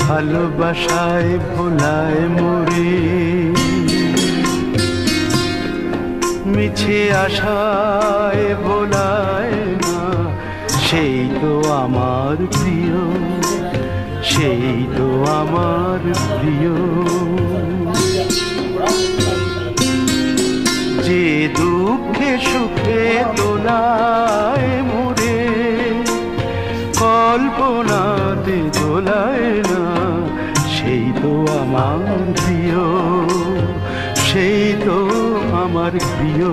ভালোবাসায় ভোলায় মোরে, মিছে আশায় ভোলায় না। সেই তো আমার প্রিয়, সেই তো আমার প্রিয়। যে দুঃখে সুখে দোলায় মোরে, কল্পনাতে দোলায় না। সেই তো আমার প্রিয়, সেই তো আমার প্রিয়।